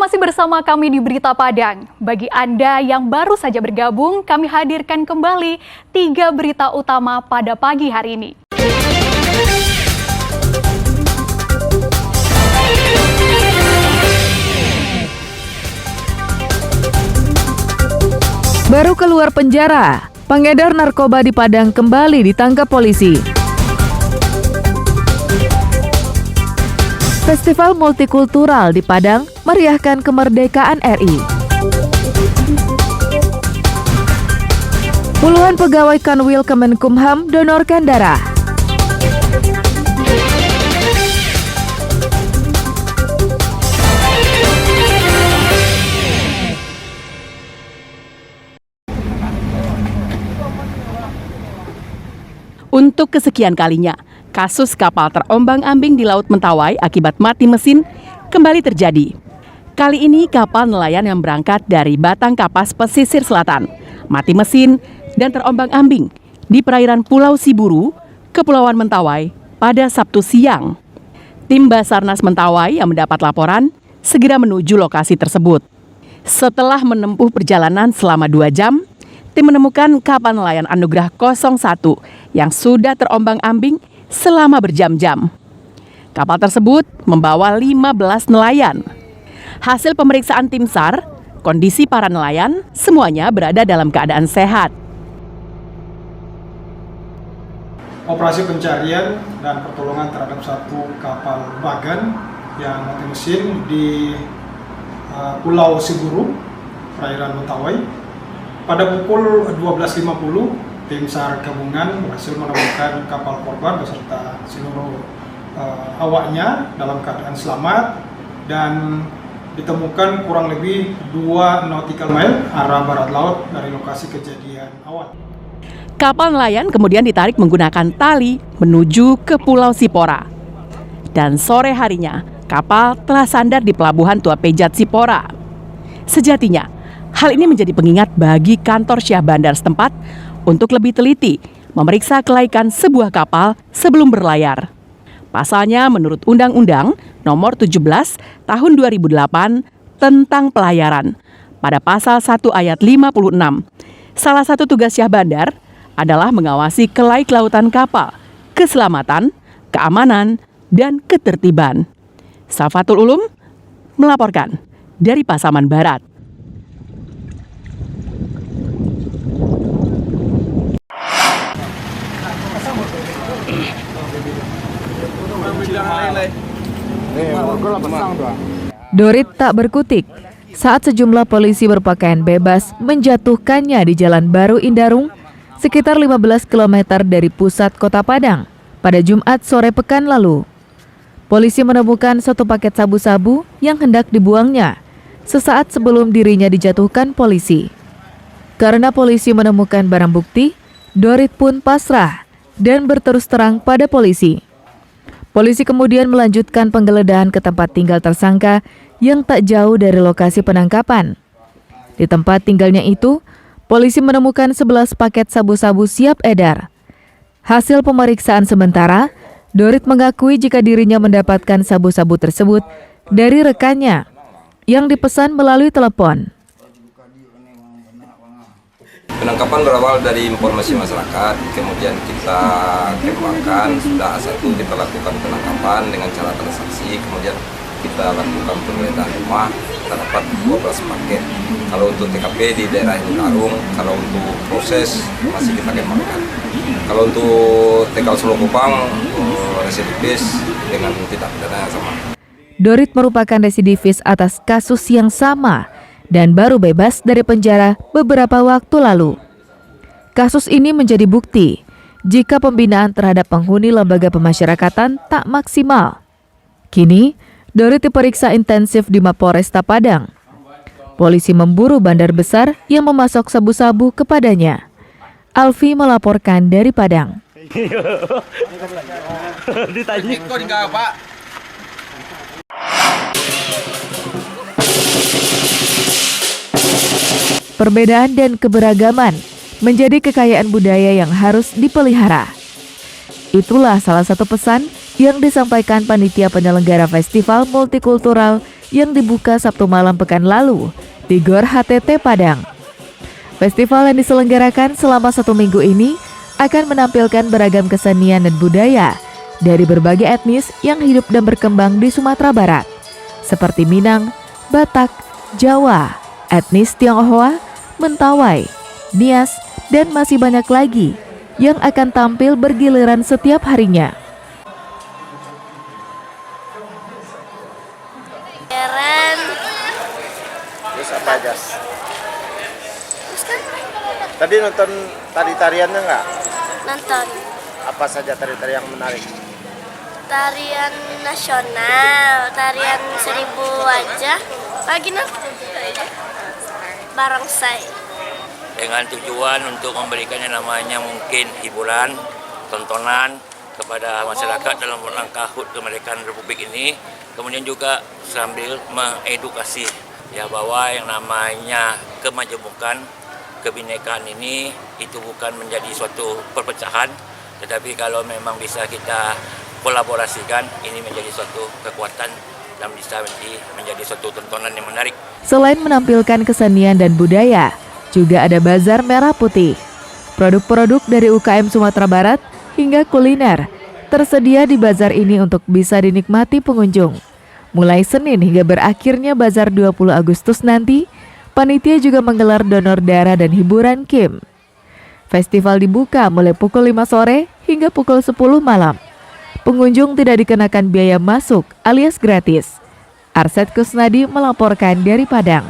masih bersama kami di Berita Padang. Bagi Anda yang baru saja bergabung, kami hadirkan kembali 3 berita utama pada pagi hari ini. Baru keluar penjara, pengedar narkoba di Padang kembali ditangkap polisi. Festival multikultural di Padang meriahkan kemerdekaan RI. Puluhan pegawai Kanwil Kemenkumham donorkan darah. Untuk kesekian kalinya, kasus kapal terombang-ambing di Laut Mentawai akibat mati mesin kembali terjadi. Kali ini kapal nelayan yang berangkat dari Batang Kapas pesisir selatan, mati mesin dan terombang-ambing di perairan Pulau Siburu, Kepulauan Mentawai pada Sabtu siang. Tim Basarnas Mentawai yang mendapat laporan segera menuju lokasi tersebut. Setelah menempuh perjalanan selama 2 jam, tim menemukan kapal nelayan Anugerah 01 yang sudah terombang-ambing selama berjam-jam. Kapal tersebut membawa 15 nelayan. Hasil pemeriksaan tim SAR, kondisi para nelayan semuanya berada dalam keadaan sehat. Operasi pencarian dan pertolongan terhadap satu kapal bagan yang mati mesin di Pulau Siburu, perairan Mentawai. Pada pukul 12.50, tim SAR gabungan berhasil menemukan kapal korban beserta seluruh awaknya dalam keadaan selamat dan ditemukan kurang lebih 2 nautical mile arah barat laut dari lokasi kejadian awal. Kapal nelayan kemudian ditarik menggunakan tali menuju ke Pulau Sipora. Dan sore harinya, kapal telah sandar di Pelabuhan Tua Pejat Sipora. Sejatinya, hal ini menjadi pengingat bagi kantor Syah Bandar setempat untuk lebih teliti memeriksa kelaikan sebuah kapal sebelum berlayar. Pasalnya menurut Undang-Undang Nomor 17 Tahun 2008 tentang pelayaran, pada pasal 1 ayat 56, salah satu tugas Syah Bandar adalah mengawasi kelaik lautan kapal, keselamatan, keamanan, dan ketertiban. Safatul Ulum melaporkan dari Pasaman Barat. Dorit tak berkutik saat sejumlah polisi berpakaian bebas menjatuhkannya di Jalan Baru Indarung, sekitar 15 km dari pusat kota Padang, pada Jumat sore pekan lalu. Polisi menemukan 1 paket sabu-sabu yang hendak dibuangnya sesaat sebelum dirinya dijatuhkan polisi. Karena polisi menemukan barang bukti, Dorit pun pasrah dan berterus terang pada polisi. Polisi kemudian melanjutkan penggeledahan ke tempat tinggal tersangka yang tak jauh dari lokasi penangkapan. Di tempat tinggalnya itu, polisi menemukan 11 paket sabu-sabu siap edar. Hasil pemeriksaan sementara, Dorit mengakui jika dirinya mendapatkan sabu-sabu tersebut dari rekannya yang dipesan melalui telepon. Penangkapan berawal dari informasi masyarakat, kemudian kita kembangkan, sudah satu kita lakukan penangkapan dengan cara transaksi, kemudian kita lakukan penggeledahan rumah, kita dapat 12 paket. Kalau untuk TKP di daerah Indarung, kalau untuk proses masih kita kembangkan. Kalau untuk TKL Solo Kupang, residivis dengan tindak pidana yang sama. Dorit merupakan residivis atas kasus yang sama dan baru bebas dari penjara beberapa waktu lalu. Kasus ini menjadi bukti jika pembinaan terhadap penghuni lembaga pemasyarakatan tak maksimal. Kini, Dorit diperiksa intensif di Mapolresta Padang. Polisi memburu bandar besar yang memasok sabu-sabu kepadanya. Alfi melaporkan dari Padang. Perbedaan dan keberagaman menjadi kekayaan budaya yang harus dipelihara. Itulah salah satu pesan yang disampaikan panitia penyelenggara Festival Multikultural yang dibuka Sabtu malam pekan lalu di Gor HTT Padang. Festival yang diselenggarakan selama 1 minggu ini akan menampilkan beragam kesenian dan budaya dari berbagai etnis yang hidup dan berkembang di Sumatera Barat, seperti Minang, Batak, Jawa, etnis Tionghoa, Mentawai, Nias, dan masih banyak lagi yang akan tampil bergiliran setiap harinya. Terus apa aja? Tadi nonton tari-tariannya nggak? Nonton Apa saja tari-tari yang menarik? tarian nasional, tarian 1000 wajah, lagi barongsai. Dengan tujuan untuk memberikan yang namanya mungkin hiburan, tontonan kepada masyarakat dalam rangka HUT kemerdekaan Republik ini, kemudian juga sambil mengedukasi ya bahwa yang namanya kemajemukan, kebinekaan ini itu bukan menjadi suatu perpecahan, tetapi kalau memang bisa kita kolaborasikan, ini menjadi suatu kekuatan dan bisa menjadi suatu tontonan yang menarik. Selain menampilkan kesenian dan budaya, juga ada bazar merah putih. Produk-produk dari UKM Sumatera Barat hingga kuliner tersedia di bazar ini untuk bisa dinikmati pengunjung. Mulai Senin hingga berakhirnya bazar 20 Agustus nanti, panitia juga menggelar donor darah dan hiburan Kim. Festival dibuka mulai pukul 5 sore hingga pukul 10 malam. Pengunjung tidak dikenakan biaya masuk alias gratis. Arset Kusnadi melaporkan dari Padang.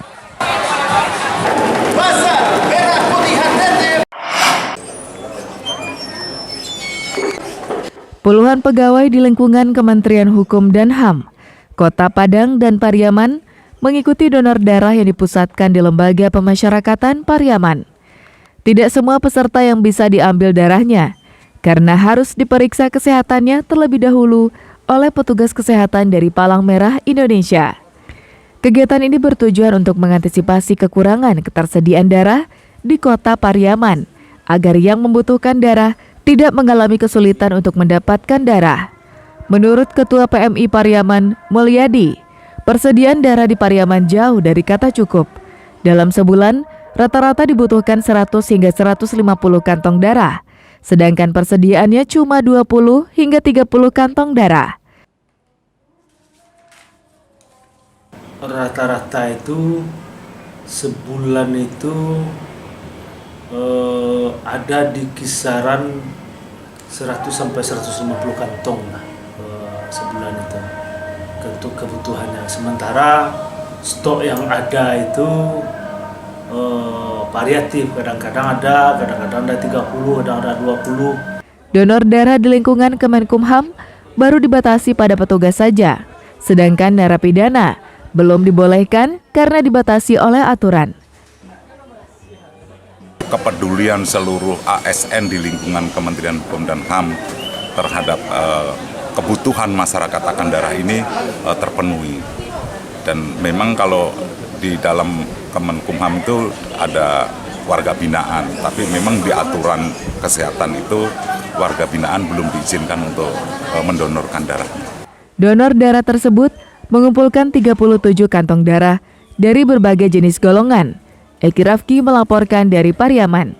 Puluhan pegawai di lingkungan Kementerian Hukum dan HAM, Kota Padang dan Pariaman mengikuti donor darah yang dipusatkan di Lembaga Pemasyarakatan Pariaman. Tidak semua peserta yang bisa diambil darahnya, karena harus diperiksa kesehatannya terlebih dahulu oleh petugas kesehatan dari Palang Merah Indonesia. Kegiatan ini bertujuan untuk mengantisipasi kekurangan ketersediaan darah di Kota Pariaman, agar yang membutuhkan darah tidak mengalami kesulitan untuk mendapatkan darah. Menurut Ketua PMI Pariaman, Mulyadi, persediaan darah di Pariaman jauh dari kata cukup. Dalam sebulan, rata-rata dibutuhkan 100 hingga 150 kantong darah, sedangkan persediaannya cuma 20 hingga 30 kantong darah. Rata-rata itu sebulan itu ada di kisaran 100 sampai 150 kantong lah sebulan itu untuk kebutuhannya. Sementara stok yang ada itu variatif, kadang-kadang ada 30, kadang ada 20. Donor darah di lingkungan Kemenkumham baru dibatasi pada petugas saja, sedangkan narapidana belum dibolehkan karena dibatasi oleh aturan. Kepedulian seluruh ASN di lingkungan Kementerian Hukum dan HAM terhadap kebutuhan masyarakat akan darah ini terpenuhi. Dan memang kalau di dalam Kemenkumham itu ada warga binaan, tapi memang di aturan kesehatan itu warga binaan belum diizinkan untuk mendonorkan darahnya. Donor darah tersebut mengumpulkan 37 kantong darah dari berbagai jenis golongan. Eki Rafki melaporkan dari Pariaman.